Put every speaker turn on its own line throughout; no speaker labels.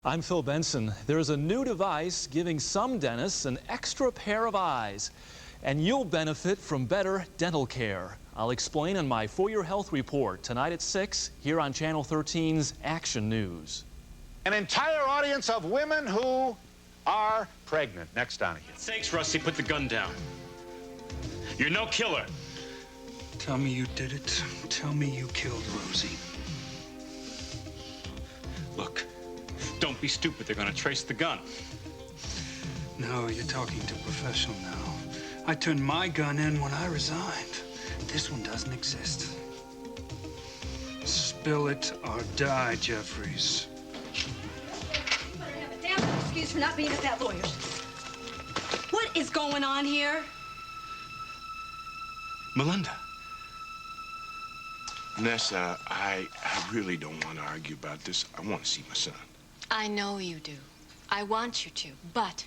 I'm Phil Benson. There's a new device giving some dentists an extra pair of eyes, and you'll benefit from better dental care. I'll explain in my For Your Health report tonight at 6 here on Channel 13's Action News.
An entire audience of women who are pregnant. Next, Donahue.
Sakes, Rusty, put the gun down. You're no killer.
Tell me you did it. Tell me you killed Rosie.
Look, don't be stupid. They're gonna trace the gun.
No, you're talking to a professional now. I turned my gun in when I resigned. This one doesn't exist. Spill it or die, Jeffries.
You better have a damn excuse for not being at that lawyer's. What is going on here?
Melinda.
Nessa, I really don't want to argue about this. I want to see my son.
I know you do. I want you to. But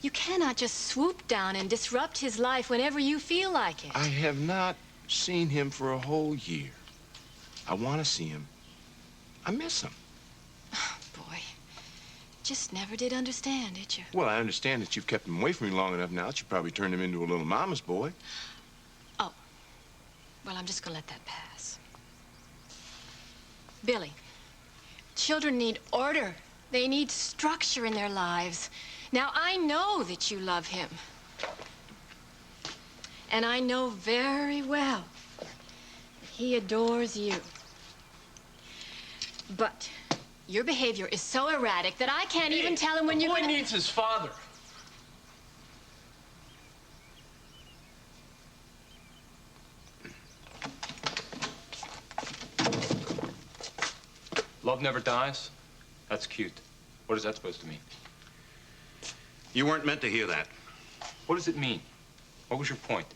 you cannot just swoop down and disrupt his life whenever you feel like it.
I have not seen him for a whole year. I want to see him. I miss him.
Oh, boy. Just never did understand, did you?
Well, I understand that you've kept him away from me long enough now that you probably turned him into a little mama's boy.
Oh. Well, I'm just gonna let that pass. Billy, children need order. They need structure in their lives. Now, I know that you love him. And I know very well that he adores you. But your behavior is so erratic that I can't even tell him when you're gonna...
The boy needs his father. Love never dies? That's cute. What is that supposed to mean?
You weren't meant to hear that.
What does it mean? What was your point?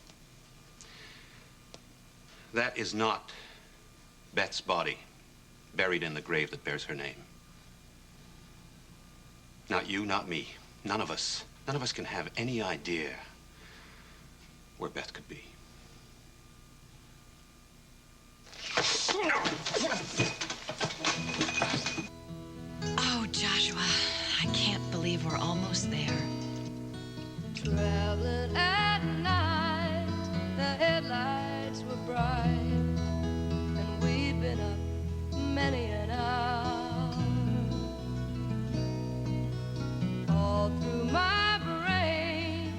That is not Beth's body buried in the grave that bears her name. Not you, not me. None of us can have any idea where Beth could be.
Oh, Joshua, I can't believe we're almost there.
Traveling at night, the headlights were bright, and we'd been up many an hour. All through my brain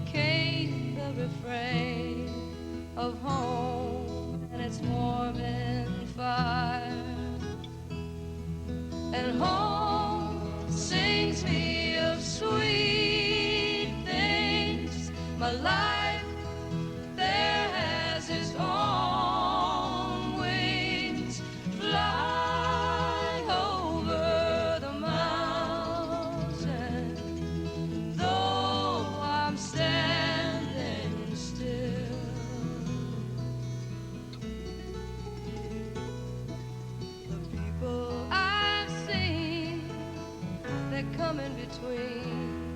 came the refrain of home and its warming fire. And home sings me of sweet things. My life there has its own wings, flying over the mountain. Though I'm standing still, the people I've seen, they come in between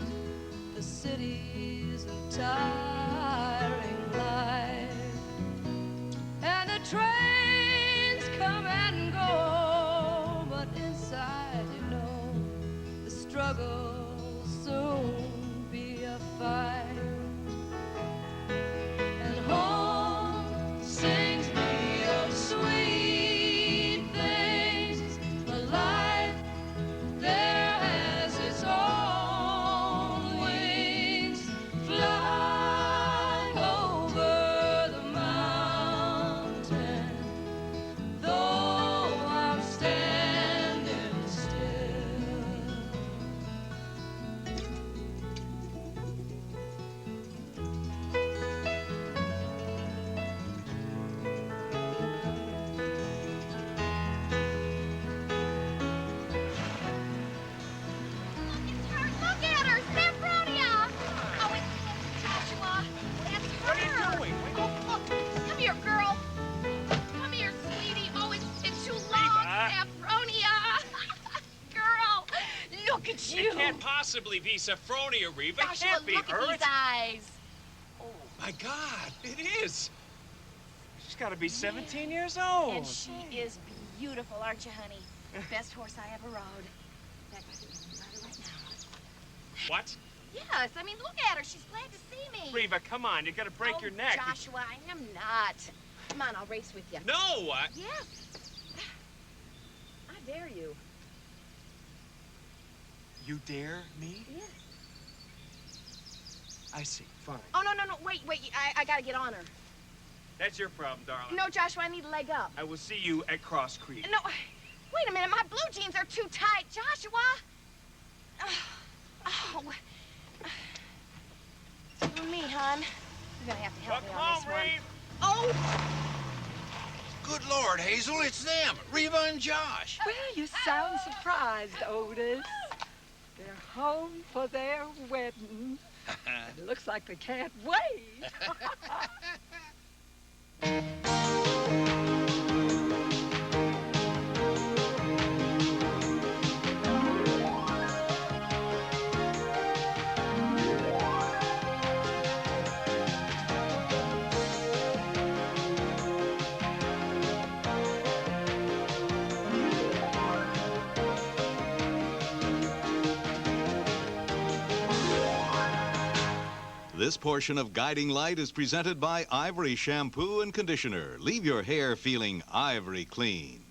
the cities and tiring life, and the trains come and go, but inside, you know, the struggle'll soon be a fight. And home sings me of sweet things. My life there has its own wings, flying over the mountain. Though I'm standing still.
Look at her, Saffronia! Oh, it's Joshua. That's her. What are you doing? Come here, girl. Come here, sweetie. Oh, it's too long, Saffronia. Girl, look at you.
It can't possibly be Saffronia, Reva. It
Joshua,
can't be
look
her.
at these eyes.
Oh, my God. It is. She's got to be 17 years old.
And she is beautiful, aren't you, honey? Best horse I ever rode. fact, I think I'm gonna right now.
What?
Yes, I mean, look at her. She's glad to see me.
Reva, come on. You're gonna break your neck.
Joshua, I am not. Come on, I'll race with you.
No!
Yes. I dare you.
You dare me?
Yes.
I see. Fine.
Oh, no. Wait. I gotta get on her.
That's your problem, darling.
No, Joshua, I need a leg up.
I will see you at Cross Creek.
No, wait a minute. My blue jeans are too tight, Joshua. Oh. You and me, hon. You're gonna have to help me on this one.
Reeve.
Oh!
Good Lord, Hazel, it's them, Reva and Josh.
Well, you sound surprised, Otis. They're home for their wedding. It looks like they can't wait.
This portion of Guiding Light is presented by Ivory Shampoo and Conditioner. Leave your hair feeling ivory clean.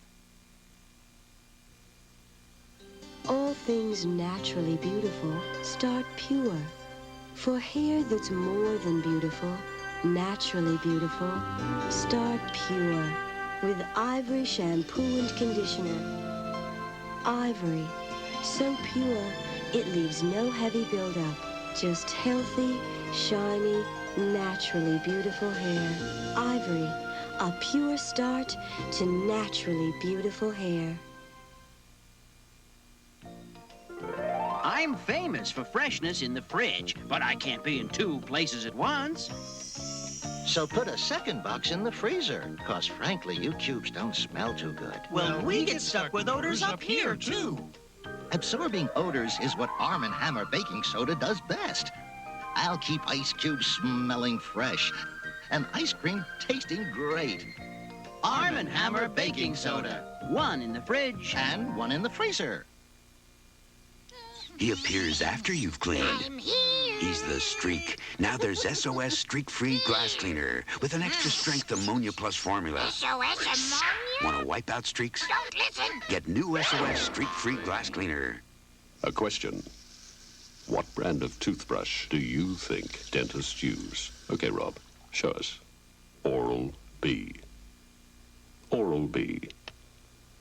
All things naturally beautiful start pure. For hair that's more than beautiful, naturally beautiful, start pure with Ivory Shampoo and Conditioner. Ivory, so pure, it leaves no heavy buildup. Just healthy, shiny, naturally beautiful hair. Ivory, a pure start to naturally beautiful hair.
I'm famous for freshness in the fridge, but I can't be in two places at once.
So put a second box in the freezer, because frankly, you cubes don't smell too good.
Well, we get stuck with odors up here, too.
Absorbing odors is what Arm & Hammer baking soda does best. I'll keep ice cubes smelling fresh and ice cream tasting great.
Arm & Hammer baking soda. One in the fridge.
And one in the freezer.
He appears after you've cleaned.
I'm here.
He's the streak. Now there's SOS Streak-Free Glass Cleaner with an extra strength ammonia plus formula.
SOS ammonia?
Want to wipe out streaks?
Don't listen.
Get new SOS Streak-Free Glass Cleaner.
A question. What brand of toothbrush do you think dentists use? Okay, Rob, show us. Oral-B. Oral-B.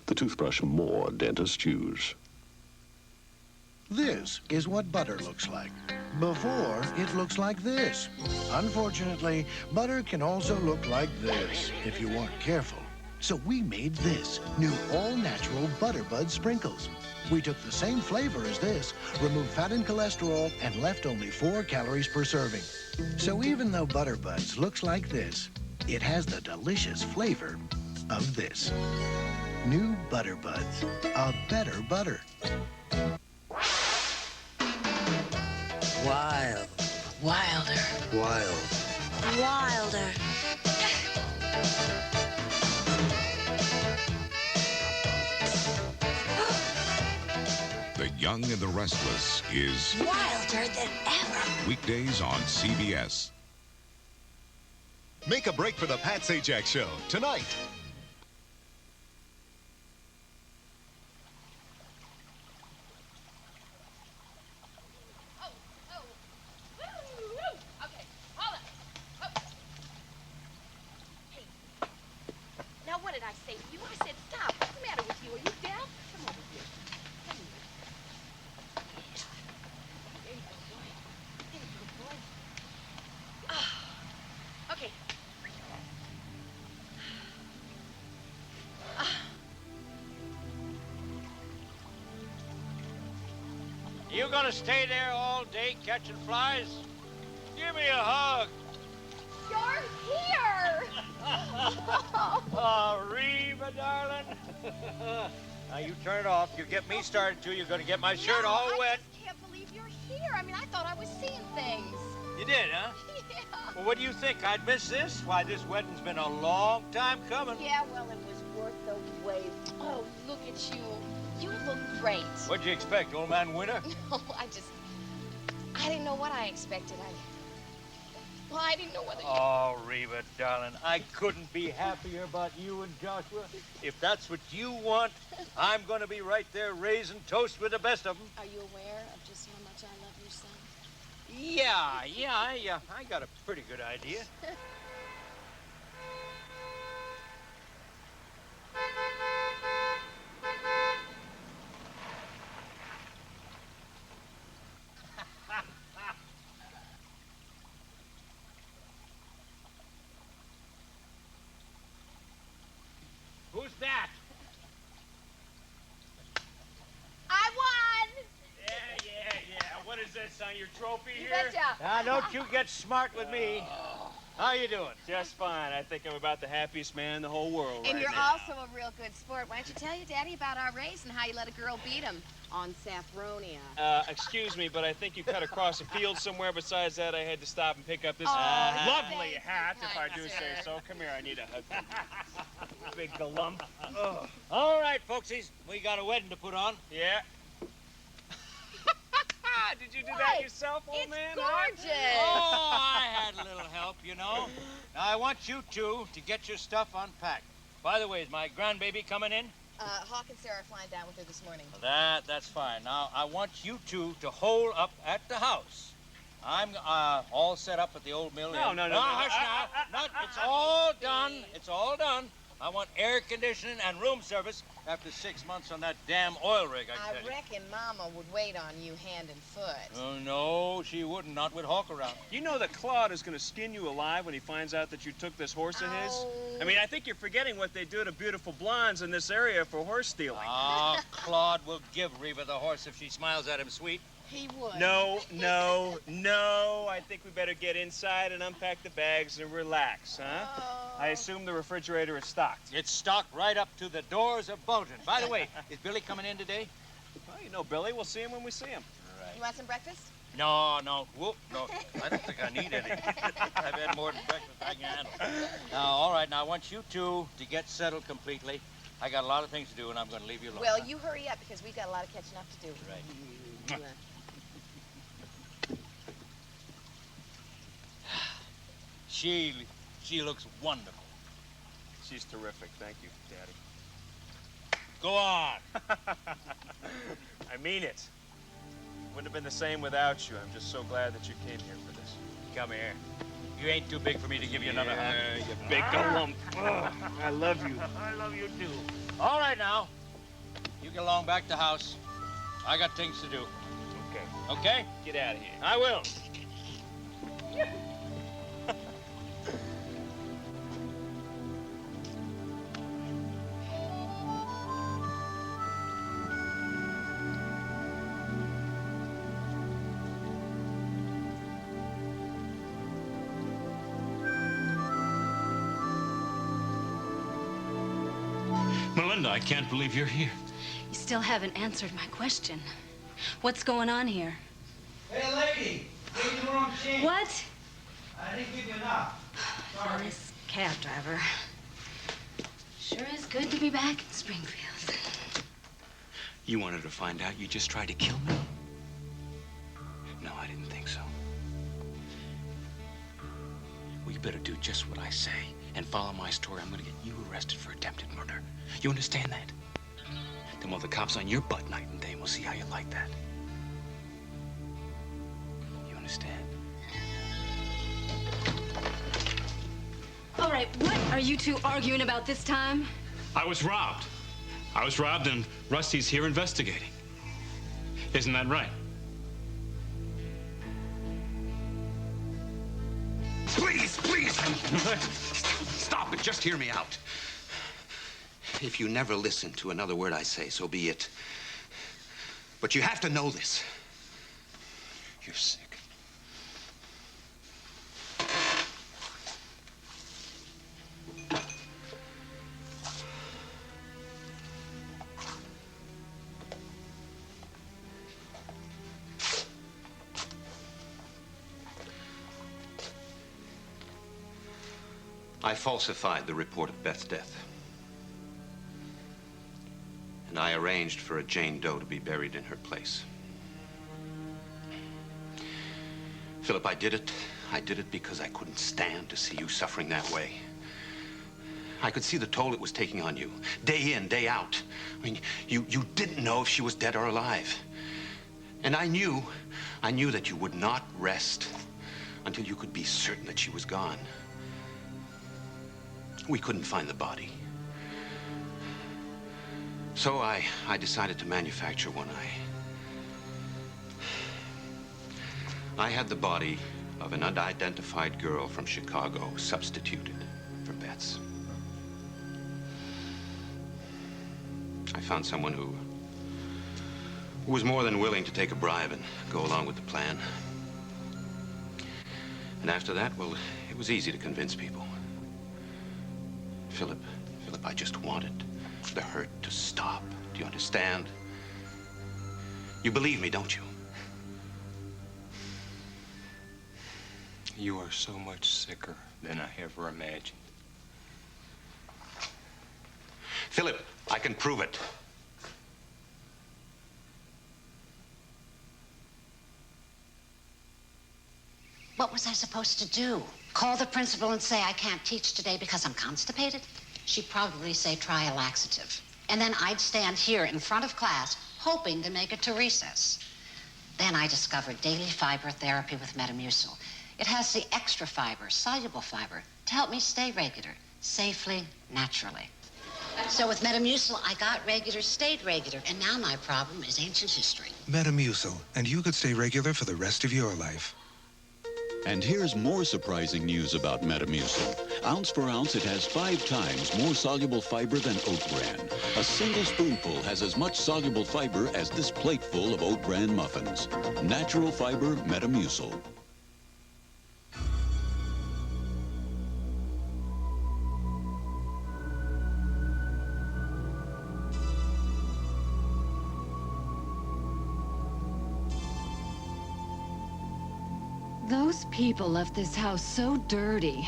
The toothbrush more dentists use.
This is what butter looks like. Before, it looks like this. Unfortunately, butter can also look like this if you weren't careful. So we made this, new all-natural Butter Bud Sprinkles. We took the same flavor as this, removed fat and cholesterol, and left only 4 calories per serving. So even though Butter Buds looks like this, it has the delicious flavor of this. New Butter Buds, a better butter.
Wild.
Wilder.
Wild.
Wilder.
The Young and the Restless is
Wilder than ever.
weekdays on CBS.
Make a break for the Pat Sajak Show tonight.
Now, what did I say to you? I said stop. What's the matter with you? Are you deaf? Come over here. Come here. Yeah. There you go, boy. There you go, boy. Ah. Okay.
You gonna stay there all day catching flies? Give me a hug.
You're here!
Oh, Reva, darling. Now you turn it off. You get me started too. You're gonna get my shirt all
I
wet.
just can't believe you're here. I mean, I thought I was seeing things.
You did, huh?
Yeah.
Well, what do you think? I'd miss this? Why, this wedding's been a long time coming.
Yeah, well, it was worth the wait. Oh, look at you. You look great.
What'd you expect, old man Winter?
No, I didn't know what I expected. Well, I didn't know whether you...
Oh, Reba, darling, I couldn't be happier about you and Joshua. If that's what you want, I'm going to be right there raising toast with the best of them.
Are you aware of just how much I love your son?
Yeah, I got a pretty good idea. Who's that?
I won!
Yeah. What is this, on your trophy
You
here?
betcha.
Now, don't you get smart with me. How you doing?
Just fine. I think I'm about the happiest man in the whole world
And
right
you're
now.
also a real good sport. Why don't you tell your daddy about our race and how you let a girl beat him on Saffronia?
Excuse me, but I think you cut across a field somewhere. Besides that, I had to stop and pick up this
Oh,
lovely
thank
hat,
you,
if I
kind
do
sir.
say so. Come here, I need a hug. Big galump.
All right, folksies, we got a wedding to put on.
Yeah. Did you do
What?
that yourself, old
It's
man?
gorgeous.
Oh, I had a little help, you know. Now, I want you two to get your stuff unpacked. By the way, is my grandbaby coming in?
Hawk and Sarah are flying down with her this morning.
That's fine. Now, I want you two to hole up at the house. I'm all set up at the old mill.
No.
Hush now. It's all done. It's all done. I want air conditioning and room service after 6 months on that damn oil rig, I
I
tell you.
reckon Mama would wait on you hand and foot.
Oh, no, she wouldn't. Not with Hawk around.
You know that Claude is going to skin you alive when he finds out that you took this horse of his? I mean, I think you're forgetting what they do to beautiful blondes in this area for horse stealing.
Ah, Claude will give Reba the horse if she smiles at him sweet.
He would.
No. I think we better get inside and unpack the bags and relax, huh?
Oh.
I assume the refrigerator is stocked.
It's stocked right up to the doors of Bulgin. By the way, is Billy coming in today?
Well, you know Billy. We'll see him when we see him.
You want some breakfast?
No. Whoop, no. I don't think I need any. I've had more than breakfast I can handle. Now, all right, now I want you two to get settled completely. I got a lot of things to do, and I'm going to leave you alone.
Well, you hurry up because we've got a lot of catching up to do.
Right. She looks wonderful.
She's terrific. Thank you, Daddy.
Go on.
I mean it. Wouldn't have been the same without you. I'm just so glad that you came here for this.
Come here. You ain't too big for me to give you another hug.
You big galump. I love you.
I love you too. All right now. You get along back to house. I got things to do.
Okay.
Okay?
Get out of here. I will.
Melinda, I can't believe you're here.
You still haven't answered my question. What's going on here?
Hey, lady, gave you the wrong change.
What?
I didn't give you enough. Sorry.
This cab driver. Sure is good to be back in Springfield.
You wanted to find out you just tried to kill me? No, I didn't think so. Well, you better do just what I say and follow my story. I'm gonna get you arrested for attempted murder. You understand that? Then we'll have the cops on your butt night and day, and we'll see how you like that. You understand?
All right, what are you two arguing about this time?
I was robbed. And Rusty's here investigating. Isn't that right?
Please! Stop it. Just hear me out. If you never listen to another word I say, so be it. But you have to know this. You're sick. I falsified the report of Beth's death. And I arranged for a Jane Doe to be buried in her place. Philip, I did it. I did it because I couldn't stand to see you suffering that way. I could see the toll it was taking on you, day in, day out. I mean, you didn't know if she was dead or alive. And I knew that you would not rest until you could be certain that she was gone. We couldn't find the body. So I decided to manufacture one. I had the body of an unidentified girl from Chicago substituted for Beth's. I found someone who was more than willing to take a bribe and go along with the plan. And after that, well, it was easy to convince people. Philip, I just wanted the hurt to stop. Do you understand? You believe me, don't you?
You are so much sicker than I ever imagined.
Philip, I can prove it.
What was I supposed to do? Call the principal and say I can't teach today because I'm constipated? She'd probably say try a laxative. And then I'd stand here in front of class hoping to make it to recess. Then I discovered daily fiber therapy with Metamucil. It has the extra fiber, soluble fiber, to help me stay regular, safely, naturally. So with Metamucil, I got regular, stayed regular, and now my problem is ancient history.
Metamucil, and you could stay regular for the rest of your life.
And here's more surprising news about Metamucil. Ounce for ounce, it has 5 times more soluble fiber than Oat Bran. A single spoonful has as much soluble fiber as this plateful of Oat Bran muffins. Natural fiber Metamucil.
Those people left this house so dirty.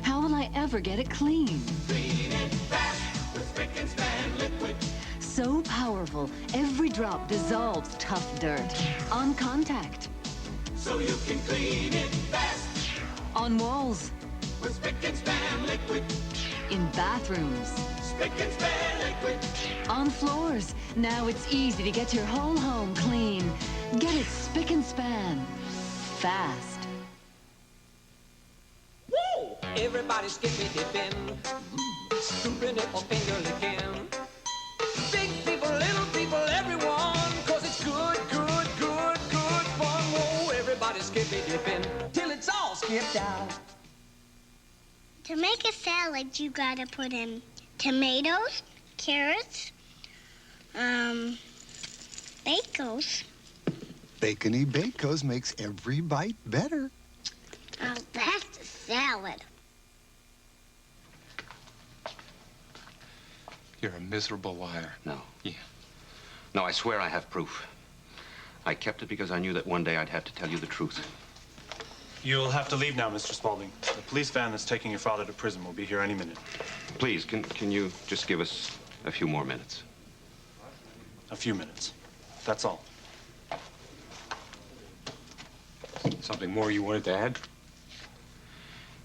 How will I ever get it clean?
Clean it fast with Spick and Span liquid.
So powerful, every drop dissolves tough dirt. On contact.
So you can clean it fast.
On walls.
With Spick and Span liquid.
In bathrooms.
Spick and Span liquid.
On floors. Now it's easy to get your whole home clean. Get it Spick and Span. Fast.
Whoa! Everybody skippy dipping, scooping it or finger licking. Big people, little people, everyone, 'cause it's good, good, good, good fun. Whoa! Everybody skippy dipping till it's all skipped out.
To make a salad, you gotta put in tomatoes, carrots, bacos.
Bacony Bacos makes every bite better.
Oh, that's a salad.
You're a miserable liar.
No.
Yeah.
No, I swear I have proof. I kept it because I knew that one day I'd have to tell you the truth.
You'll have to leave now, Mr. Spaulding. The police van that's taking your father to prison will be here any minute.
Please, can you just give us a few more minutes?
A few minutes. That's all.
Something more you wanted to add?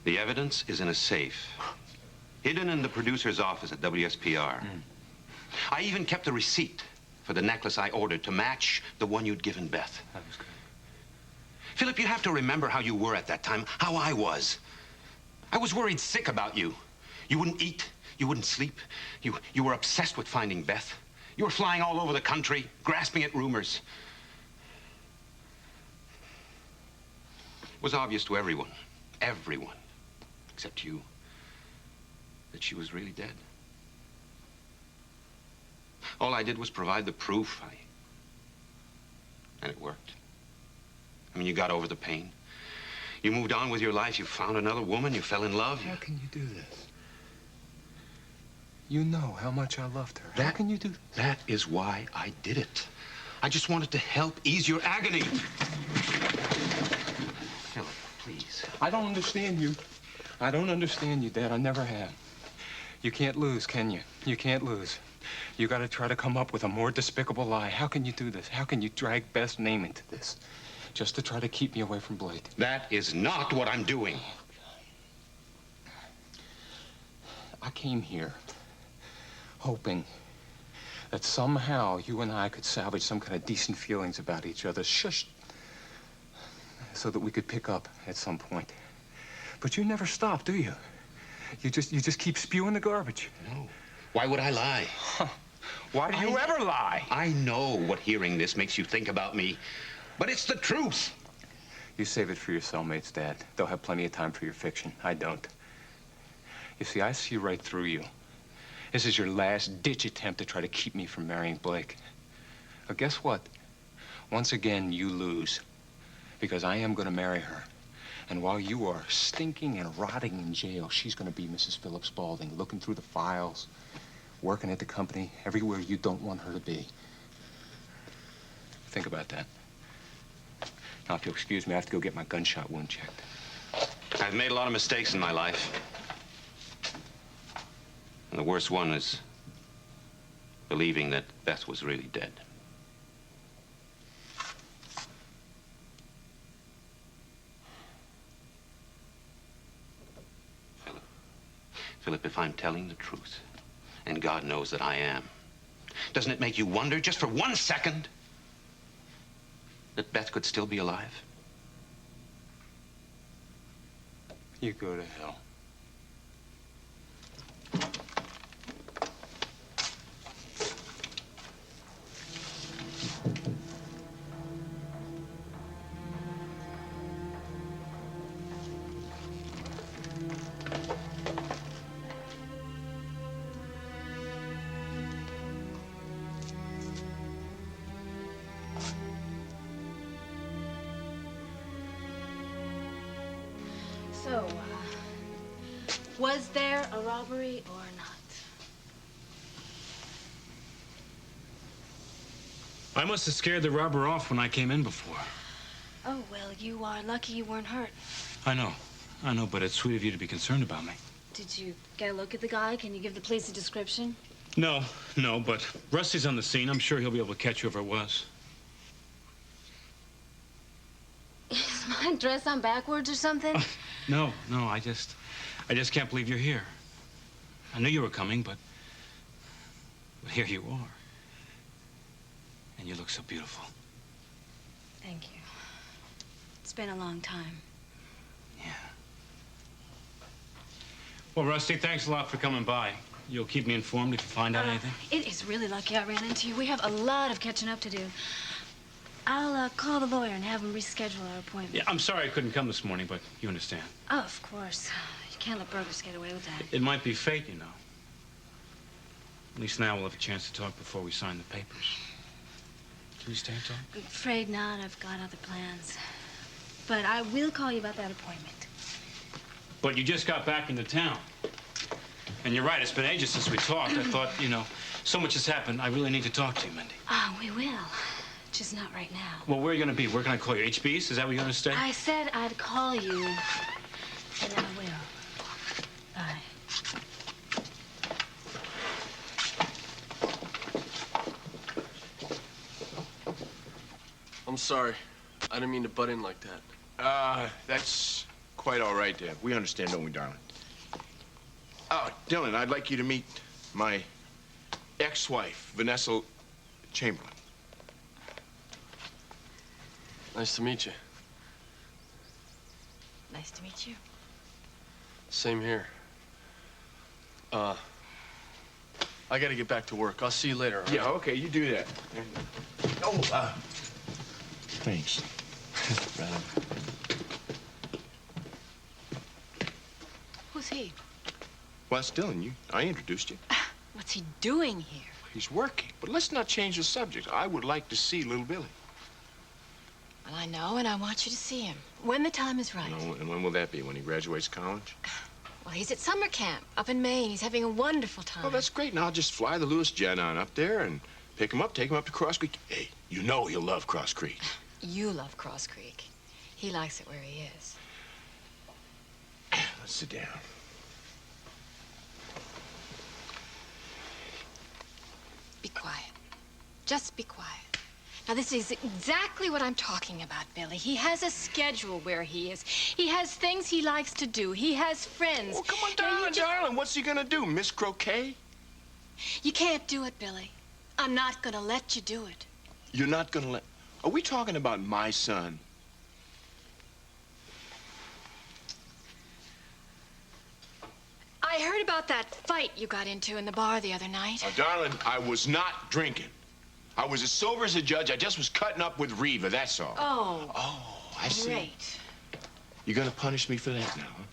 The evidence is in a safe, hidden in the producer's office at WSPR. I even kept a receipt for the necklace I ordered to match the one you'd given Beth.
That was good.
Philip, you have to remember how you were at that time, how I was. I was worried sick about you. You wouldn't eat, you wouldn't sleep. You were obsessed with finding Beth. You were flying all over the country, grasping at rumors. It was obvious to everyone, except you, that she was really dead. All I did was provide the proof, and it worked. I mean, you got over the pain. You moved on with your life. You found another woman. You fell in love.
How can you do this? You know how much I loved her. How can you do this?
That is why I did it. I just wanted to help ease your agony. Philip, please.
I don't understand you. I don't understand you, Dad. I never have. You can't lose, can you? You can't lose. You got to try to come up with a more despicable lie. How can you do this? How can you drag Beth's name into this? Just to try to keep me away from Blake.
That is not what I'm doing.
I came here hoping that somehow you and I could salvage some kind of decent feelings about each other. Shush. So that we could pick up at some point. But you never stop, do you? You just keep spewing the garbage.
No. Why would I lie?
Huh. Why do you ever lie?
I know what hearing this makes you think about me, but it's the truth.
You save it for your cellmates, Dad. They'll have plenty of time for your fiction. I don't. You see, I see right through you. This is your last-ditch attempt to try to keep me from marrying Blake. But guess what? Once again, you lose. Because I am going to marry her. And while you are stinking and rotting in jail, she's going to be Mrs. Philip Spaulding, looking through the files, working at the company, everywhere you don't want her to be. Think about that. Now, if you'll excuse me, I have to go get my gunshot wound checked.
I've made a lot of mistakes in my life. And the worst one is believing that Beth was really dead. Philip, if I'm telling the truth, and God knows that I am, doesn't it make you wonder, just for 1 second, that Beth could still be alive?
You go to hell.
So, was there a robbery or not?
I must have scared the robber off when I came in before.
Oh, well, you are lucky you weren't hurt.
I know, but it's sweet of you to be concerned about me.
Did you get a look at the guy? Can you give the police a description?
No, but Rusty's on the scene. I'm sure he'll be able to catch whoever it was.
Is my dress on backwards or something?
No, I just can't believe you're here. I knew you were coming, but here you are. And you look so beautiful.
Thank you. It's been a long time.
Yeah. Well, Rusty, thanks a lot for coming by. You'll keep me informed if you find out anything?
It is really lucky I ran into you. We have a lot of catching up to do. I'll call the lawyer and have him reschedule our appointment.
Yeah, I'm sorry I couldn't come this morning, but you understand.
Oh, of course. You can't let burglars get away with that.
It might be fate, you know. At least now we'll have a chance to talk before we sign the papers. Can we stay and talk?
I'm afraid not. I've got other plans. But I will call you about that appointment.
But you just got back into town. And you're right, it's been ages since we talked. I thought, so much has happened. I really need to talk to you, Mindy.
Oh, we will. Just not right now.
Well, where are you going to be? Where can I call you? HB's? Is that where you're going to stay?
I said I'd call you, and I will. Bye.
I'm sorry. I didn't mean to butt in like that.
That's quite all right, Dad. We understand, don't we, darling? Oh, Dylan, I'd like you to meet my ex-wife, Vanessa Chamberlain.
Nice to meet you.
Nice to meet you.
Same here. I gotta get back to work. I'll see you later. Right?
Yeah, okay, you do that. Oh, thanks.
Who's he?
Well, that's Dylan. I introduced you.
What's he doing here?
He's working. But let's not change the subject. I would like to see little Billy.
Well, I know, and I want you to see him when the time is right.
No, and when will that be? When he graduates college?
Well, he's at summer camp up in Maine. He's having a wonderful time.
Oh, that's great. Now I'll just fly the Lewis jet on up there and pick him up, take him up to Cross Creek. Hey, you know he'll love Cross Creek.
You love Cross Creek. He likes it where he is.
Let's sit down.
Be quiet. Just be quiet. Now, this is exactly what I'm talking about, Billy. He has a schedule where he is. He has things he likes to do. He has friends.
Oh, come on, darling, darling. What's he gonna do, Miss Croquet?
You can't do it, Billy. I'm not gonna let you do it.
You're not gonna let... Are we talking about my son?
I heard about that fight you got into in the bar the other night.
Darling, I was not drinking. I was as sober as a judge. I just was cutting up with Reva, that's all.
Oh.
Oh, I see.
Great.
You're gonna punish me for that now, huh?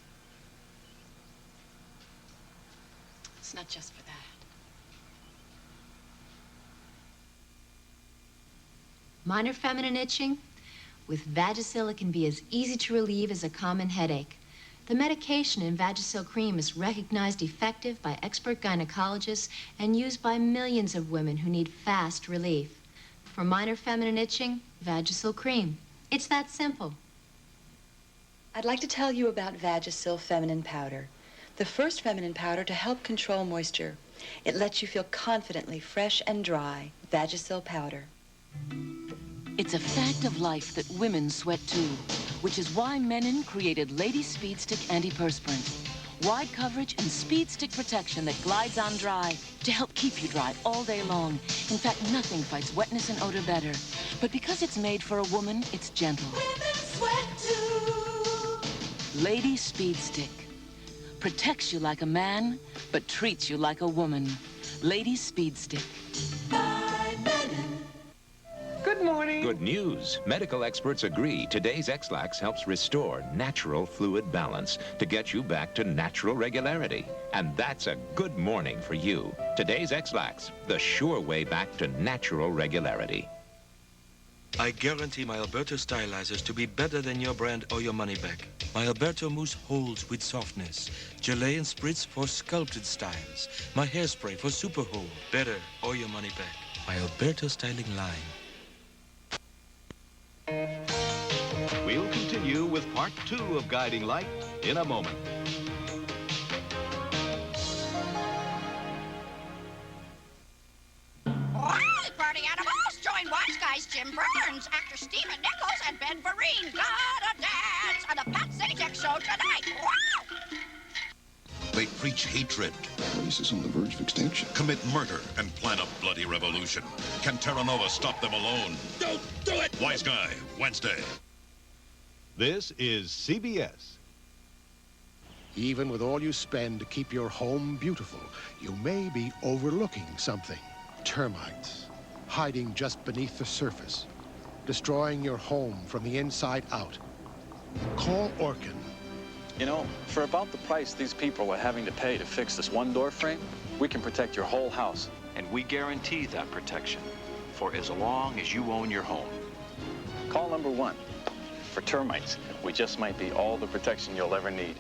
It's not just for that.
Minor feminine itching? With Vagisil, it can be as easy to relieve as a common headache. The medication in Vagisil cream is recognized effective by expert gynecologists and used by millions of women who need fast relief. For minor feminine itching, Vagisil cream. It's that simple.
I'd like to tell you about Vagisil Feminine Powder, the first feminine powder to help control moisture. It lets you feel confidently fresh and dry. Vagisil Powder.
It's a fact of life that women sweat too, which is why Menon created Lady Speed Stick Antiperspirant. Wide coverage and speed stick protection that glides on dry to help keep you dry all day long. In fact, nothing fights wetness and odor better. But because it's made for a woman, it's gentle.
Women sweat too.
Lady Speed Stick. Protects you like a man, but treats you like a woman. Lady Speed Stick.
Good morning.
Good news. Medical experts agree today's X-Lax helps restore natural fluid balance to get you back to natural regularity. And that's a good morning for you. Today's X-Lax, the sure way back to natural regularity.
I guarantee my Alberto stylizers to be better than your brand or your money back. My Alberto mousse holds with softness. Gelée and spritz for sculpted styles. My hairspray for super hold. Better or your money back. My Alberto styling line.
We'll continue with part 2 of Guiding Light in a moment.
Rally, party animals! Join Wise Guys Jim Burns, actor Stephen Nichols, and Ben Vereen. Gotta dance on the Pat Sajak Show tonight. Wow!
They preach hatred.
The race is on the verge of extinction.
Commit murder and plan a bloody revolution. Can Terra Nova stop them alone?
Don't do it!
Wise Guy, Wednesday. This is CBS.
Even with all you spend to keep your home beautiful, you may be overlooking something. Termites, hiding just beneath the surface, destroying your home from the inside out. Call Orkin.
You know, for about the price these people are having to pay to fix this one door frame, we can protect your whole house.
And we guarantee that protection for as long as you own your home.
Call number 1. For termites, we just might be all the protection you'll ever need.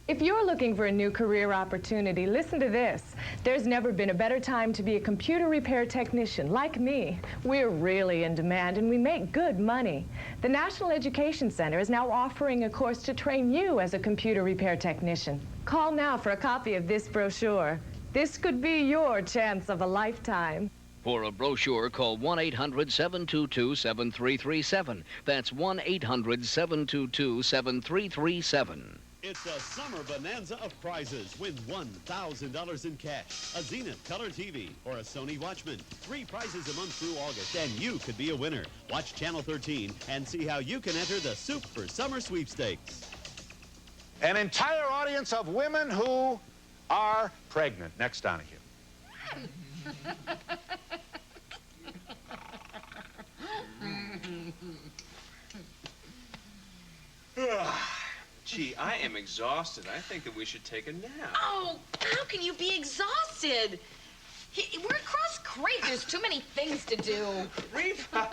If you're looking for a new career opportunity, listen to this. There's never been a better time to be a computer repair technician like me. We're really in demand and we make good money. The National Education Center is now offering a course to train you as a computer repair technician. Call now for a copy of this brochure. This could be your chance of a lifetime.
For a brochure, call 1-800-722-7337. That's 1-800-722-7337.
It's a summer bonanza of prizes. Win $1,000 in cash, a Zenith Color TV, or a Sony Watchman. 3 prizes a month through August, and you could be a winner. Watch Channel 13 and see how you can enter the Soup for Summer Sweepstakes.
An entire audience of women who are pregnant. Next, Donahue.
Gee, I am exhausted. I think that we should take a nap.
Oh, how can you be exhausted? We're across Crete. There's too many things to do.
Reva!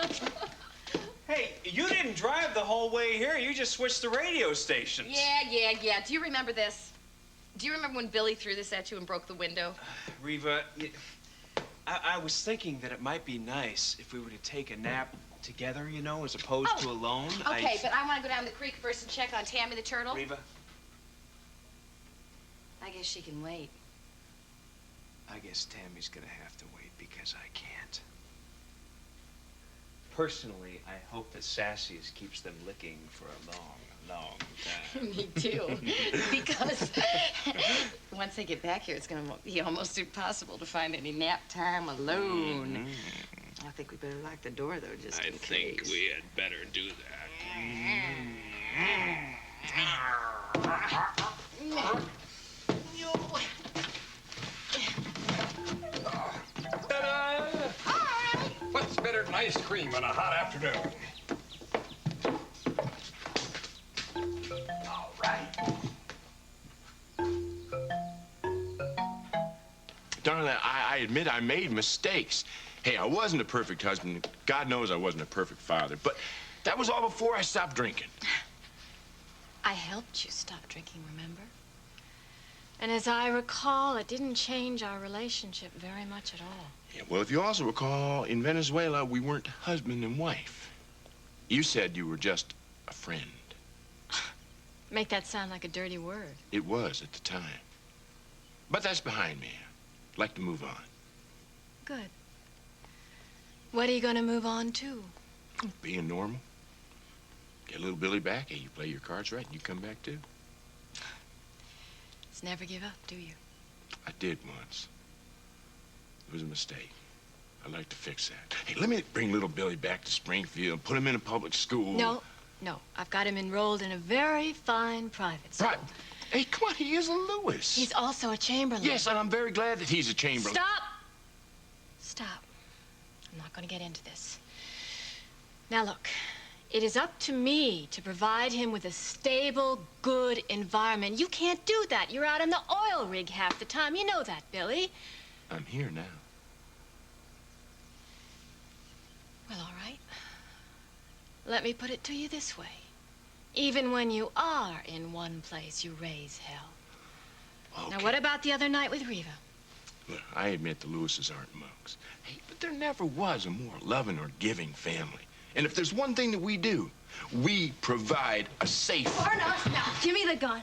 Hey, you didn't drive the whole way here. You just switched the radio stations.
Yeah. Do you remember this? Do you remember when Billy threw this at you and broke the window?
Reva, I was thinking that it might be nice if we were to take a nap together, you know, as opposed to alone.
Okay, but I want to go down the creek first and check on Tammy the turtle.
Reva,
I guess she can wait.
I guess Tammy's gonna have to wait because I can't. Personally, I hope that Sassy's keeps them licking for a long, long time.
Me too. Because once they get back here, it's going to be almost impossible to find any nap time alone. I think we better lock the door, though, just in case.
I think we had better do that.
What's better than ice cream on a hot afternoon?
All right.
Darling, I admit I made mistakes. Hey, I wasn't a perfect husband. God knows I wasn't a perfect father. But that was all before I stopped drinking.
I helped you stop drinking, remember? And as I recall, it didn't change our relationship very much at all.
Yeah, well, if you also recall, in Venezuela, we weren't husband and wife. You said you were just a friend.
Make that sound like a dirty word.
It was at the time. But that's behind me. I'd like to move on.
Good. What are you going to move on to?
Being normal. Get little Billy back. Hey, you play your cards right, and you come back, too.
It's never give up, do you?
I did once. It was a mistake. I'd like to fix that. Hey, let me bring little Billy back to Springfield, put him in a public school.
No. I've got him enrolled in a very fine private school.
Right. Hey, come on, he is a Lewis.
He's also a Chamberlain.
Yes, and I'm very glad that he's a Chamberlain.
Stop. I'm not going to get into this. Now, look. It is up to me to provide him with a stable, good environment. You can't do that. You're out on the oil rig half the time. You know that, Billy.
I'm here now.
Well, all right. Let me put it to you this way. Even when you are in one place, you raise hell.
Okay.
Now, what about the other night with Reva?
Look, I admit the Lewises aren't monks. Hey, but there never was a more loving or giving family. And if there's one thing that we do, we provide a safe...
Barnos, now, give me the gun.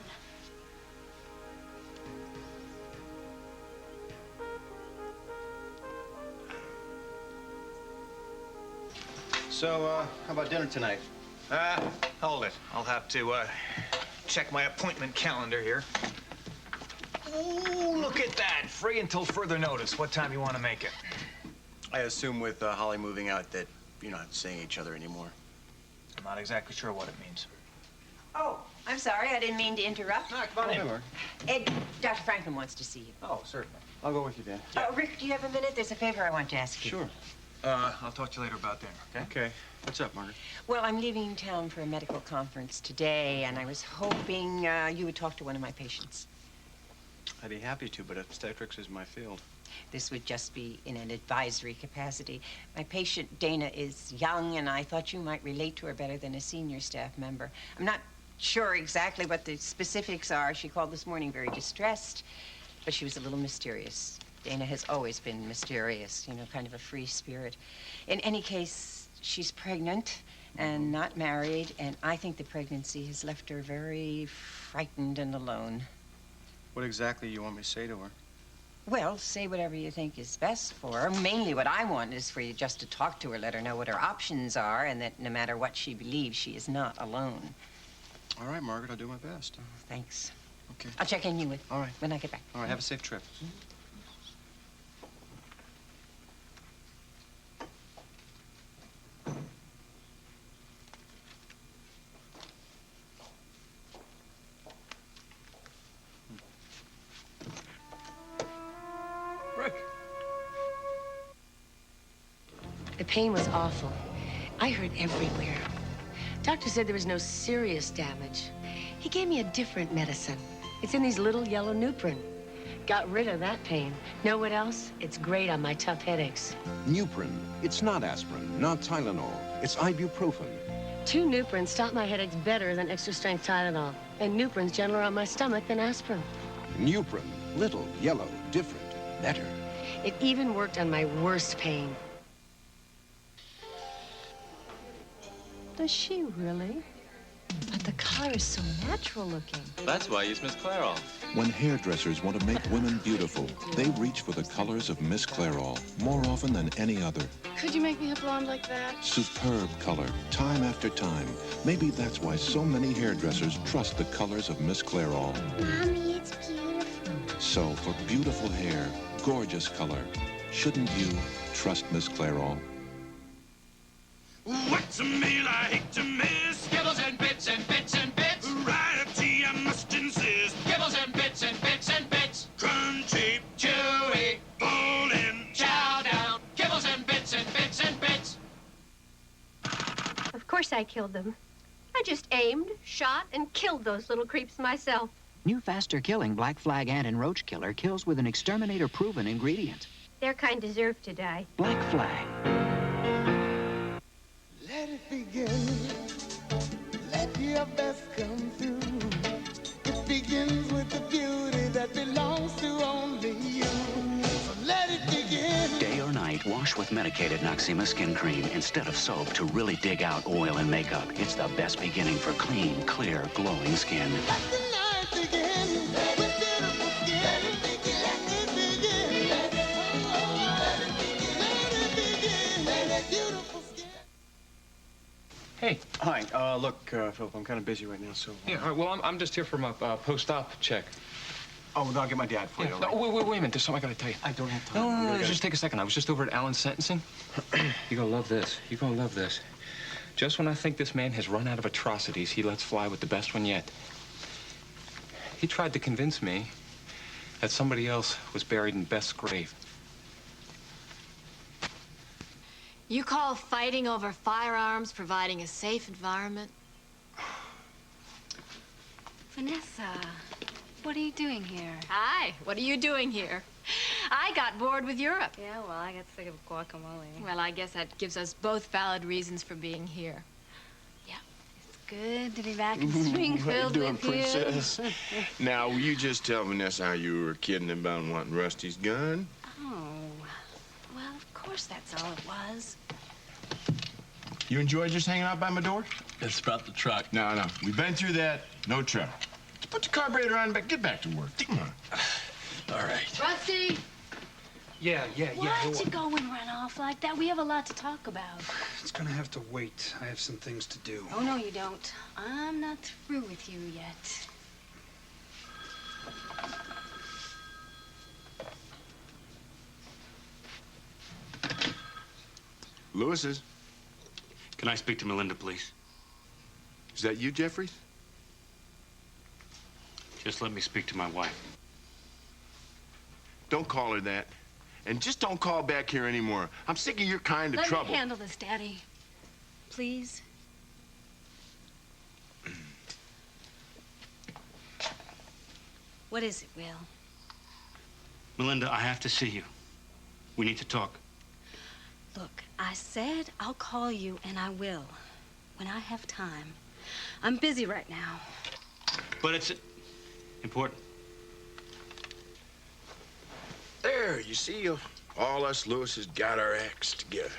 So, how about dinner tonight?
Hold it. I'll have to, check my appointment calendar here. Ooh, look at that. Free until further notice. What time you want to make it?
I assume with Holly moving out that you're not seeing each other anymore.
I'm not exactly sure what it means.
Oh, I'm sorry. I didn't mean to interrupt.
No, come on in.
Ed, Dr. Franklin wants to see you.
Oh, certainly. I'll go with you, Dan.
Rick, do you have a minute? There's a favor I want to ask you.
Sure.
I'll talk to you later about dinner, okay?
Okay. What's up, Margaret?
Well, I'm leaving town for a medical conference today, and I was hoping you would talk to one of my patients.
I'd be happy to, but obstetrics is my field.
This would just be in an advisory capacity. My patient, Dana, is young, and I thought you might relate to her better than a senior staff member. I'm not sure exactly what the specifics are. She called this morning very distressed, but she was a little mysterious. Dana has always been mysterious, you know, kind of a free spirit. In any case, she's pregnant and not married, and I think the pregnancy has left her very frightened and alone.
What exactly you want me to say to her?
Well, say whatever you think is best for her. Mainly what I want is for you just to talk to her, let her know what her options are, and that no matter what she believes, she is not alone.
All right, Margaret, I'll do my best.
Thanks.
Okay.
I'll check in you
All right.
when I get back.
All right, have a safe trip.
The pain was awful. I hurt everywhere. Doctor said there was no serious damage. He gave me a different medicine. It's in these little yellow Nuprin. Got rid of that pain. Know what else? It's great on my tough headaches.
Nuprin. It's not aspirin, not Tylenol. It's ibuprofen.
2 Nuprins stop my headaches better than extra-strength Tylenol. And Nuprin's gentler on my stomach than aspirin.
Nuprin. Little, yellow, different, better.
It even worked on my worst pain.
Does she really? But the color is so natural looking.
That's why I use Miss Clairol.
When hairdressers want to make women beautiful, they reach for the colors of Miss Clairol more often than any other.
Could you make me a blonde like that?
Superb color, time after time. Maybe that's why so many hairdressers trust the colors of Miss Clairol.
Mommy, it's beautiful.
So, for beautiful hair, gorgeous color, shouldn't you trust Miss Clairol?
What's a meal I hate to miss? Kibbles and bits and bits and bits. Variety I must insist. Kibbles and bits and bits and bits. Crunchy, chewy, full in, chow down. Kibbles and bits and bits and bits.
Of course I killed them. I just aimed, shot, and killed those little creeps myself.
New faster killing Black Flag ant and roach killer kills with an exterminator-proven ingredient.
Their kind deserve to die.
Black Flag.
Let it begin. Let your best come through. It begins with the beauty that belongs to only you. So let it begin.
Day or night, wash with medicated Noxema skin cream instead of soap to really dig out oil and makeup. It's the best beginning for clean, clear, glowing skin.
Let the night begin. With beautiful skin. Let it begin. Let it begin. Let it begin. Let it begin. Let it beautiful skin.
Hey. Hi. Look, Philip, I'm kind of busy right now, so...
Yeah, all right, well, I'm just here for my post-op check.
Oh, well, I'll get my dad for you.
No, wait a minute. There's something I gotta tell you.
I don't have time.
No,
Really
just take a second. I was just over at Alan's sentencing. You're gonna love this. You're gonna love this. Just when I think this man has run out of atrocities, he lets fly with the best one yet. He tried to convince me that somebody else was buried in Beth's grave.
You call fighting over firearms providing a safe environment?
Vanessa, what are you doing here?
Hi, what are you doing here? I got bored with Europe.
Yeah, well, I got sick of guacamole.
Well, I guess that gives us both valid reasons for being here.
Good to be back in Springfield with you.
Princess? Now, will you just tell Vanessa how you were kidding about wanting Rusty's gun?
Oh, well, of course that's all it was.
You enjoy just hanging out by my door?
It's about the truck.
No. We've been through that. No trouble. Just put the carburetor on and get back to work. Come on.
All right.
Rusty!
Why'd you go and run off like that? We have a lot to talk about.
It's gonna have to wait. I have some things to do.
Oh, no, you don't. I'm not through with you yet.
Lewis's.
Can I speak to Melinda, please?
Is that you, Jeffries?
Just let me speak to my wife.
Don't call her that. And just don't call back here anymore. I'm sick of your kind of trouble.
Let me handle this, Daddy. Please. What is it, Will?
Melinda, I have to see you. We need to talk.
Look, I said I'll call you, and I will. When I have time. I'm busy right now.
But it's important.
There, you see, all us Lewises got our acts together.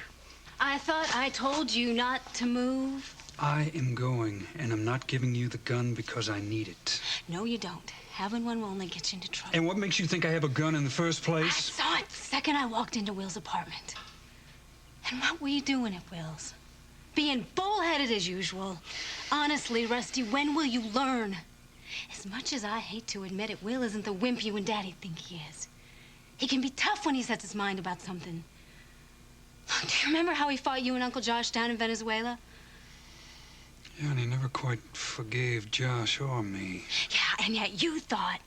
I thought I told you not to move.
I am going, and I'm not giving you the gun because I need it.
No, you don't. Having one will only get you into trouble.
And what makes you think I have a gun in the first
I
place?
saw it the second I walked into Will's apartment. And what were you doing at Will's? Being bullheaded as usual. Honestly, Rusty, when will you learn? As much as I hate to admit it, Will isn't the wimp you and Daddy think he is. He can be tough when he sets his mind about something. Do you remember how he fought you and Uncle Josh down in Venezuela?
Yeah, and he never quite forgave Josh or me.
Yeah, and yet you thought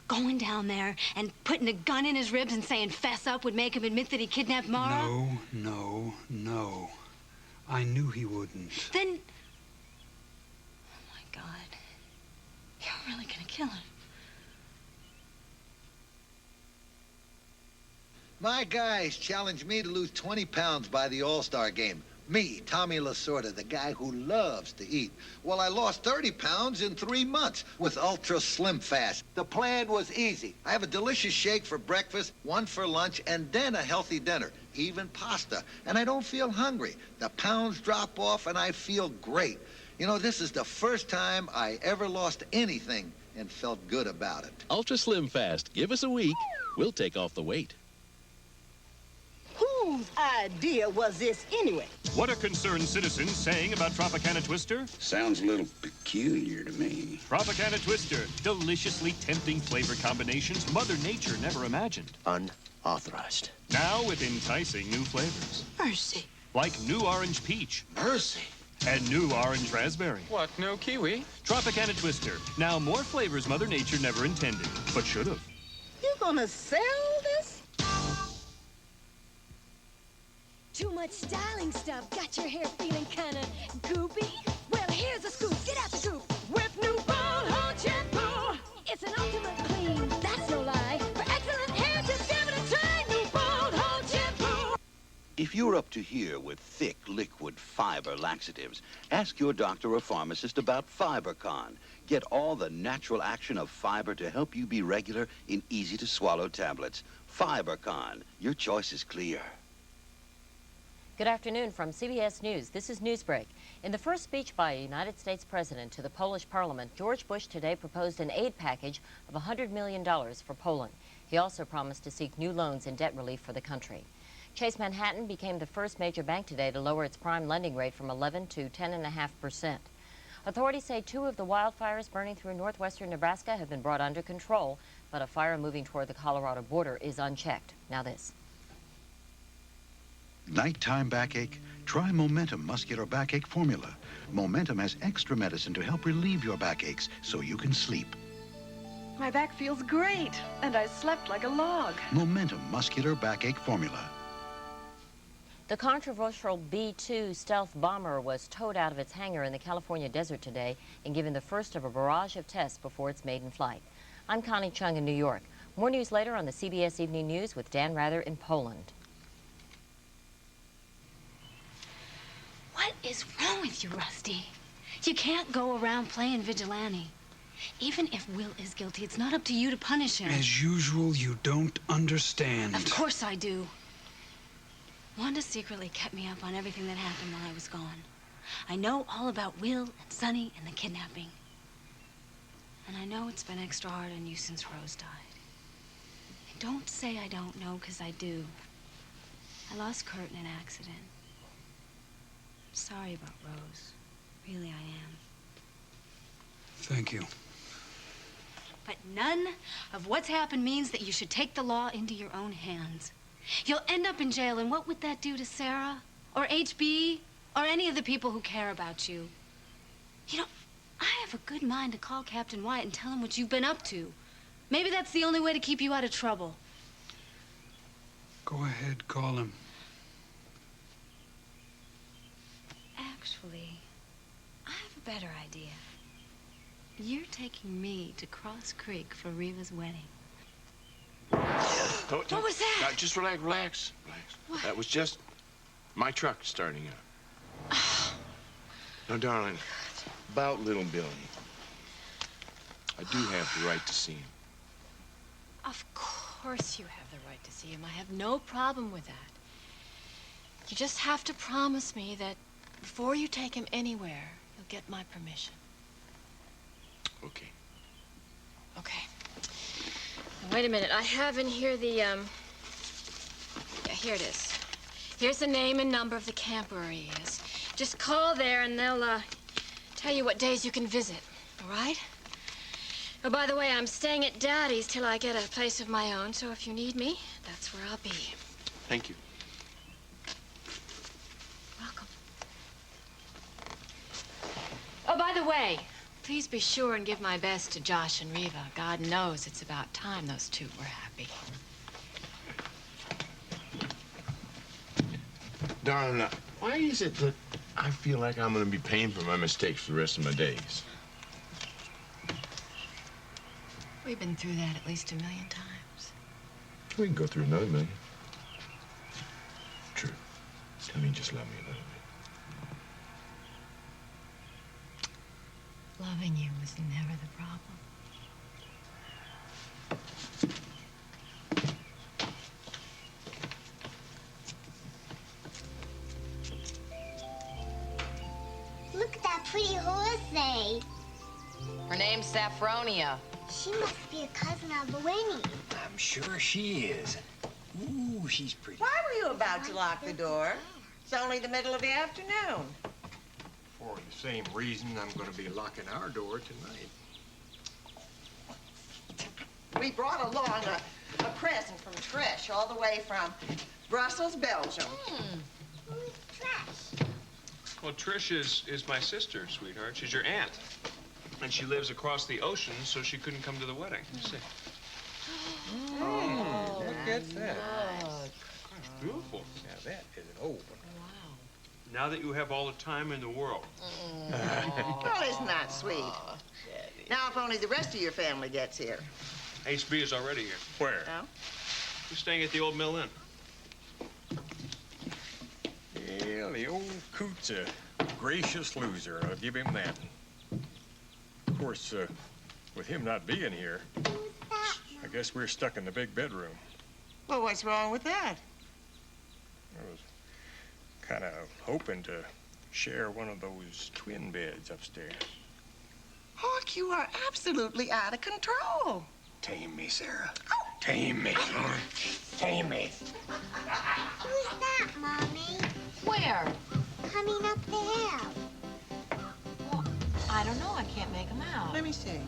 going down there and putting a gun in his ribs and saying fess up would make him admit that he kidnapped Mara?
No. I knew he wouldn't.
Then... Oh, my God. You're really gonna kill him.
My guys challenged me to lose 20 pounds by the All-Star game. Me, Tommy Lasorda, the guy who loves to eat. Well, I lost 30 pounds in 3 months with Ultra Slim Fast. The plan was easy. I have a delicious shake for breakfast, one for lunch, and then a healthy dinner, even pasta. And I don't feel hungry. The pounds drop off, and I feel great. You know, this is the first time I ever lost anything and felt good about it.
Ultra Slim Fast. Give us a week. We'll take off the weight.
Whose idea was this anyway?
What are concerned citizens saying about Tropicana Twister?
Sounds a little peculiar to me.
Tropicana Twister, deliciously tempting flavor combinations Mother Nature never imagined.
Unauthorized.
Now with enticing new flavors.
Mercy.
Like new orange peach.
Mercy.
And new orange raspberry.
What, no kiwi?
Tropicana Twister. Now more flavors Mother Nature never intended, but should have.
You gonna sell this?
Too much styling stuff got your hair feeling kinda goopy? Well, here's a scoop. Get out the goop with new Bald Hold Shampoo. It's an ultimate clean, that's no lie. For excellent hair, just give it a try. New Bald Hold Shampoo.
If you're up to here with thick, liquid fiber laxatives, ask your doctor or pharmacist about FiberCon. Get all the natural action of fiber to help you be regular in easy-to-swallow tablets. FiberCon. Your choice is clear. Good afternoon from CBS News. This is Newsbreak. In the first speech by a United States president to the Polish parliament, George Bush today proposed an aid package of $100 million for Poland. He also promised to seek new loans and debt relief for the country. Chase Manhattan became the first major bank today to lower its prime lending rate from 11 to 10.5%. Authorities say 2 of the wildfires burning through northwestern Nebraska have been brought under control, but a fire moving toward the Colorado border is unchecked. Now this.
Nighttime backache? Try Momentum Muscular Backache Formula. Momentum has extra medicine to help relieve your backaches so you can sleep.
My back feels great, and I slept like a log.
Momentum Muscular Backache Formula.
The controversial B-2 stealth bomber was towed out of its hangar in the California desert today and given the first of a barrage of tests before its maiden flight. I'm Connie Chung in New York. More news later on the CBS Evening News with Dan Rather in Poland.
What is wrong with you, Rusty? You can't go around playing vigilante. Even if Will is guilty, it's not up to you to punish him.
As usual, you don't understand.
Of course I do. Wanda secretly kept me up on everything that happened while I was gone. I know all about Will and Sonny and the kidnapping. And I know it's been extra hard on you since Rose died. And don't say I don't know, because I do. I lost Kurt in an accident. Sorry about Rose. Really, I am.
Thank you.
But none of what's happened means that you should take the law into your own hands. You'll end up in jail, and what would that do to Sarah? Or HB? Or any of the people who care about you? You know, I have a good mind to call Captain Wyatt and tell him what you've been up to. Maybe that's the only way to keep you out of trouble.
Go ahead, call him.
Actually, I have a better idea. You're taking me to Cross Creek for Reva's wedding.
What
was that?
Just relax.
What?
That was just my truck starting up. No, darling, about little Billy. I do have the right to see him.
Of course you have the right to see him. I have no problem with that. You just have to promise me that before you take him anywhere, you'll get my permission.
Okay.
Okay. Now, wait a minute. I have in here the, yeah, here it is. Here's the name and number of the camp where he is. Just call there and they'll, tell you what days you can visit, all right? Oh, by the way, I'm staying at Daddy's till I get a place of my own, so if you need me, that's where I'll be.
Thank you.
Welcome. Oh, by the way, please be sure and give my best to Josh and Reva. God knows it's about time those two were happy.
Darling, why is it that I feel like I'm going to be paying for my mistakes for the rest of my days?
We've been through that at least 1,000,000 times.
We can go through another 1,000,000. True. Tell me you just love me a little bit.
Loving you was never the problem.
Look at that pretty horse.
Her name's Saffronia.
She must be a cousin of Winnie.
I'm sure she is. Ooh, she's pretty.
Why were you about to lock the door? It's only the middle of the afternoon.
For the same reason I'm going to be locking our door tonight.
We brought along a present from Trish, all the way from Brussels, Belgium.
Who's Trish?
Well, Trish is my sister, sweetheart. She's your aunt. And she lives across the ocean, so she couldn't come to the wedding. You see.
Oh, look at that.
That's beautiful.
Now that is an old one.
Now that you have all the time in the world.
Well, isn't that sweet? Now, if only the rest of your family gets here.
HB is already here. Where?
No?
He's staying at the old Mill Inn.
Yeah, the old coot's a gracious loser. I'll give him that. Of course, with him not being here, I guess we're stuck in the big bedroom.
Well, what's wrong with that?
I was kind of hoping to share one of those twin beds upstairs.
Hawk, you are absolutely out of control.
Tame me, Sarah. Tame me. Tame me.
Who's that, Mommy?
Where?
Coming up the hill.
I don't know. I can't make them out.
Let me see.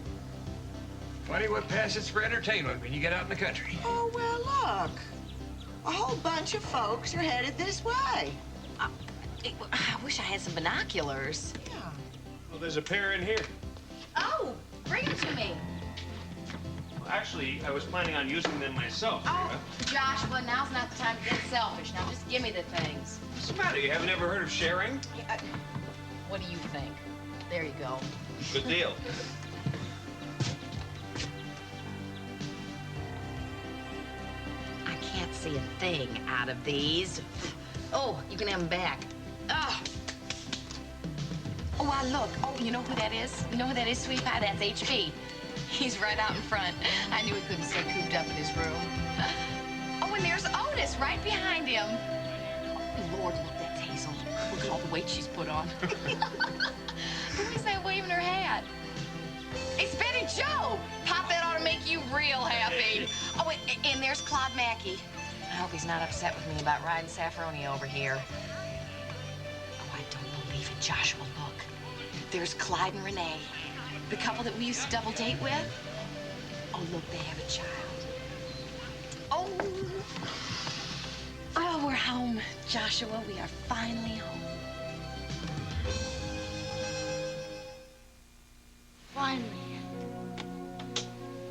Funny what passes for entertainment when you get out in the country.
Oh, well, look. A whole bunch of folks are headed this way.
I wish I had some binoculars.
Yeah.
Well, there's a pair in here.
Oh, bring them to me.
Well, actually, I was planning on using them myself.
Oh, Joshua, now's not the time to get selfish. Now just give me the things.
What's the matter? You haven't ever heard of sharing?
What do you think? There you go.
Good deal.
I can't see a thing out of these. Oh, you can have them back. Oh. Oh, wow, look. Oh, you know who that is? You know who that is, sweet pie? That's HB. He's right out in front. I knew he couldn't stay cooped up in his room. Oh, and there's Otis right behind him. Oh, Lord, look, that's Hazel. Look at all the weight she's put on. Who is that waving her hat? It's Betty Joe. Pop, that ought to make you real happy. Oh, and there's Claude Mackey. I hope he's not upset with me about riding Saffronia over here. Oh, I don't believe it, Joshua. Look. There's Clyde and Renee, the couple that we used to double date with. Oh, look, they have a child. Oh. Oh, we're home, Joshua. We are finally home.
Finally.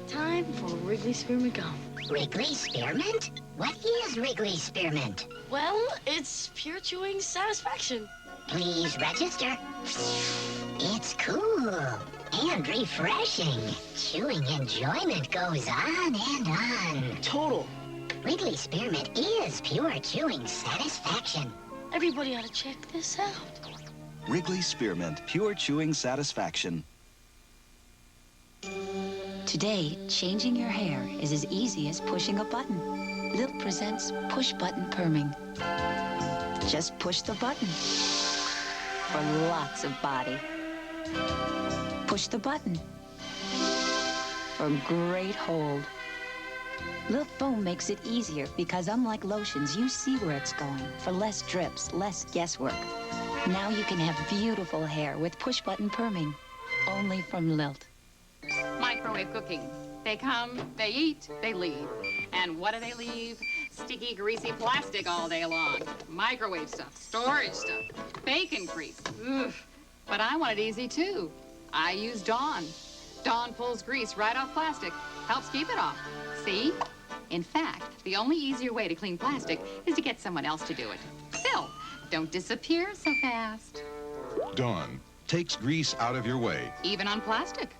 Time for Wrigley Spearmint Gum.
Wrigley Spearmint? What is Wrigley Spearmint?
Well, it's pure chewing satisfaction.
Please register. It's cool and refreshing. Chewing enjoyment goes on and on.
Total.
Wrigley Spearmint is pure chewing satisfaction.
Everybody ought to check this out.
Wrigley Spearmint, pure chewing satisfaction.
Today, changing your hair is as easy as pushing a button. Lilt presents Push Button Perming. Just push the button for lots of body. Push the button for great hold. Lilt Foam makes it easier because unlike lotions, you see where it's going for less drips, less guesswork. Now you can have beautiful hair with Push Button Perming, only from Lilt.
Microwave cooking. They come, they eat, they leave. And what do they leave? Sticky, greasy plastic all day long. Microwave stuff, storage stuff, bacon grease. Ugh. But I want it easy, too. I use Dawn. Dawn pulls grease right off plastic, helps keep it off. See? In fact, the only easier way to clean plastic is to get someone else to do it. Phil, don't disappear so fast.
Dawn takes grease out of your way.
Even on plastic.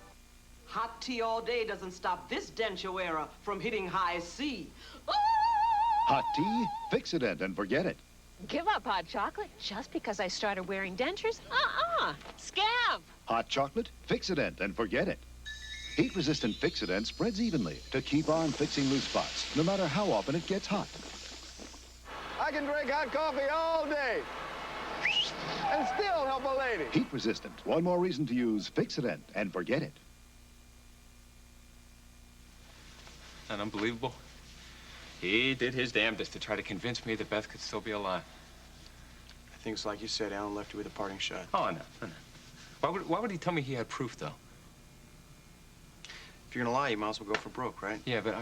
Hot tea all day doesn't stop this denture era from hitting high C.
Hot tea? Fix-it and forget it.
Give up hot chocolate just because I started wearing dentures? Scav!
Hot chocolate? Fix-it and forget it. Heat-resistant Fix-it spreads evenly to keep on fixing loose spots, no matter how often it gets hot.
I can drink hot coffee all day and still help a lady.
Heat-resistant. One more reason to use Fix-it and forget it.
and unbelievable? He did his damnedest to try to convince me that Beth could still be alive.
I think it's like you said, Alan left you with a parting shot.
Oh, I know. Why would he tell me he had proof, though?
If you're gonna lie, you might as well go for broke, right?
Yeah, but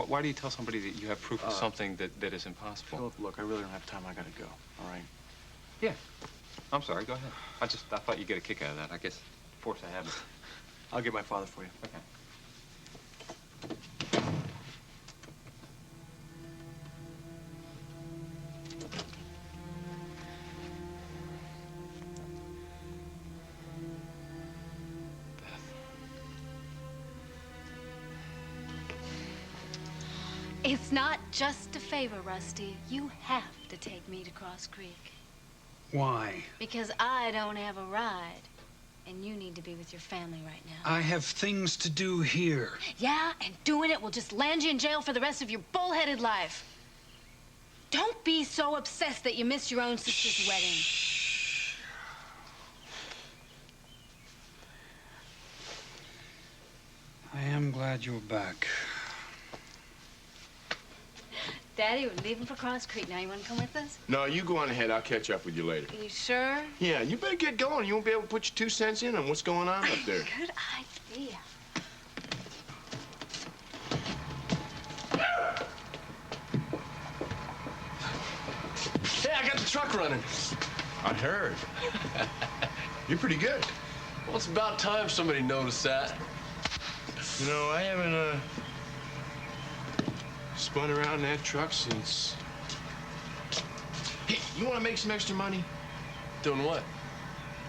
why do you tell somebody that you have proof of something that is impossible?
Philip, look, I really don't have time. I gotta go, all right?
Yeah. I'm sorry, go ahead. I thought you'd get a kick out of that. I guess force of habit.
I'll get my father for you.
Okay.
It's not just a favor, Rusty. You have to take me to Cross Creek.
Why?
Because I don't have a ride. And you need to be with your family right now.
I have things to do here.
Yeah, and doing it will just land you in jail for the rest of your bullheaded life. Don't be so obsessed that you miss your own sister's wedding.
I am glad you're back.
Daddy, we're leaving for Cross Creek now. You want to come with us?
No, you go on ahead. I'll catch up with you later.
You sure?
Yeah, you better get going. You won't be able to put your 2 cents in on what's going on up there.
Good idea.
Hey, I got the truck running. I heard. You're pretty good. Well, it's about time somebody noticed that.
You know, I haven't, spun around that truck since... Hey, you want to make some extra money?
Doing what?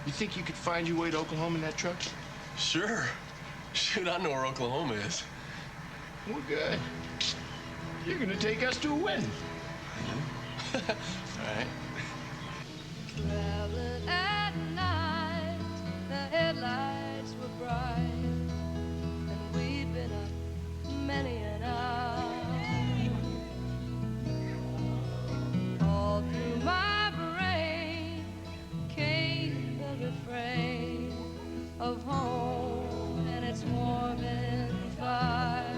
You think you could find your way to Oklahoma in that truck?
Sure. Shoot, I know where Oklahoma is.
Well, good. You're gonna take us to a wedding.
All right.
Traveling at night, the headlights were bright, and we'd been up many an hour. All through my brain came the refrain of home and its warm and fire.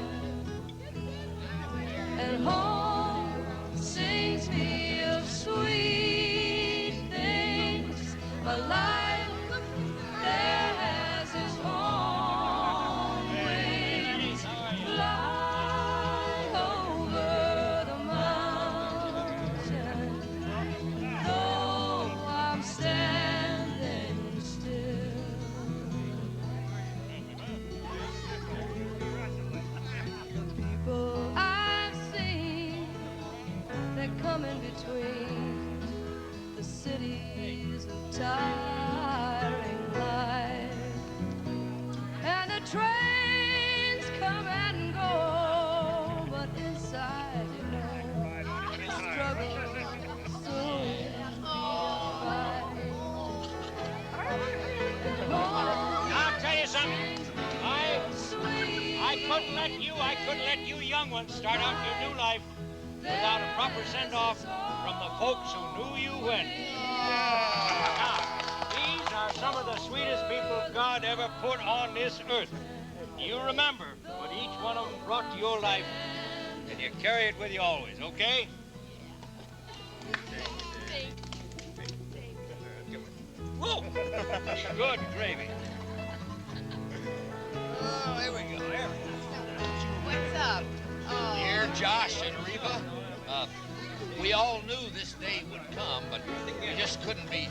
And home sings me of sweet things, a life there has its own wings, fly over the mountain, though I'm standing still. The people I've seen that come in between the cities of tiring life, and the trains come and go, but inside, you know, the struggle soon
I'll tell you something. I couldn't let you young ones start out your new life without a proper send-off from the folks who knew you when. Now, these are some of the sweetest people God ever put on this earth. You remember what each one of them brought to your life, and you carry it with you always, okay? Whoa! Good gravy. Oh, here we go, here we go.
What's up?
Dear Josh and Reba,
We all knew this day would come, but we just couldn't be.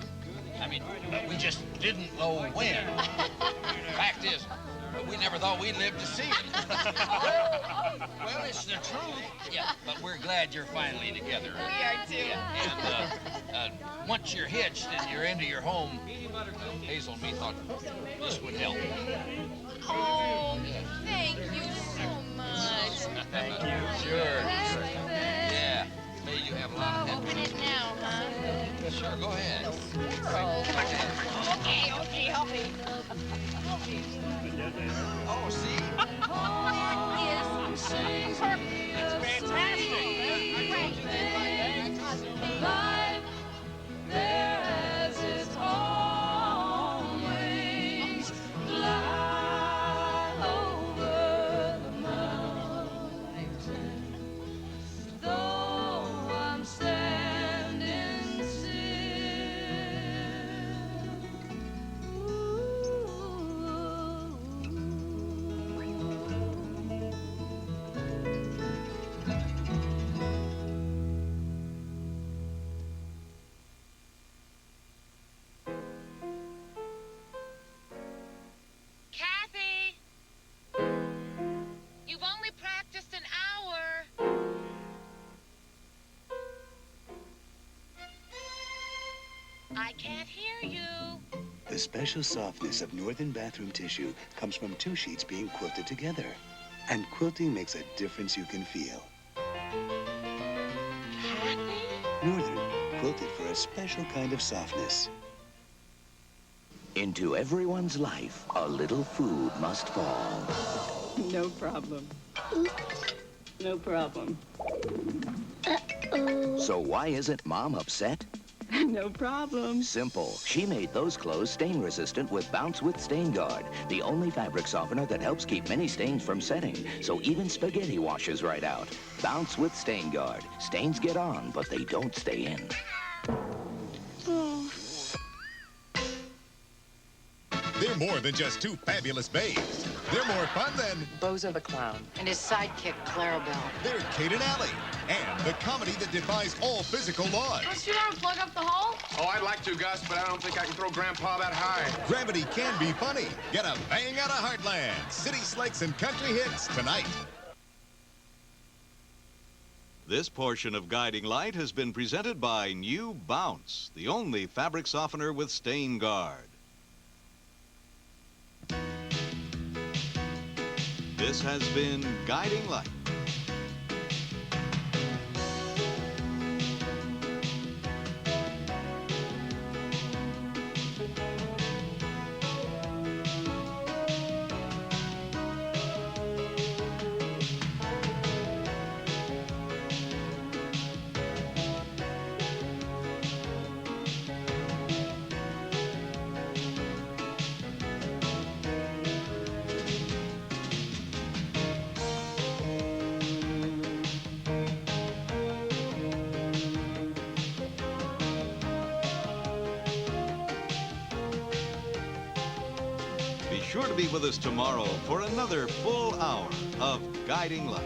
I mean, we just didn't know when. Fact is, we never thought we'd live to see it. Well, it's the truth. Yeah, but we're glad you're finally together.
We are too.
Yeah, and once you're hitched and you're into your home, Hazel and me thought this would help.
Oh, thank you so much.
Thank you. Sure. Yeah. May you have a lot of
Open it now, huh?
Sure, go ahead.
Okay, help me.
Oh, see?
That is perfect.
It's fantastic.
Life there has its own wings, fly over the mountains,
I can't hear you.
The special softness of Northern bathroom tissue comes from 2 sheets being quilted together. And quilting makes a difference you can feel. Northern, quilted for a special kind of softness.
Into everyone's life, a little food must fall.
No problem. No problem.
So why isn't Mom upset?
No problem.
Simple. She made those clothes stain-resistant with Bounce with Stain Guard, the only fabric softener that helps keep many stains from setting, so even spaghetti washes right out. Bounce with Stain Guard. Stains get on, but they don't stay in.
They're more than just 2 fabulous babes. They're more fun than
Bozo the Clown and his sidekick, Clarabelle.
they're Kate and Allie, and the comedy that defies all physical laws.
Don't you want to plug up the hole?
Oh, I'd like to, Gus, but I don't think I can throw Grandpa that high.
Gravity can be funny. Get a bang out of Heartland. City Slicks and Country Hits tonight.
This portion of Guiding Light has been presented by New Bounce, the only fabric softener with Stain Guard. This has been Guiding Light. Be sure to be with us tomorrow for another full hour of Guiding Light.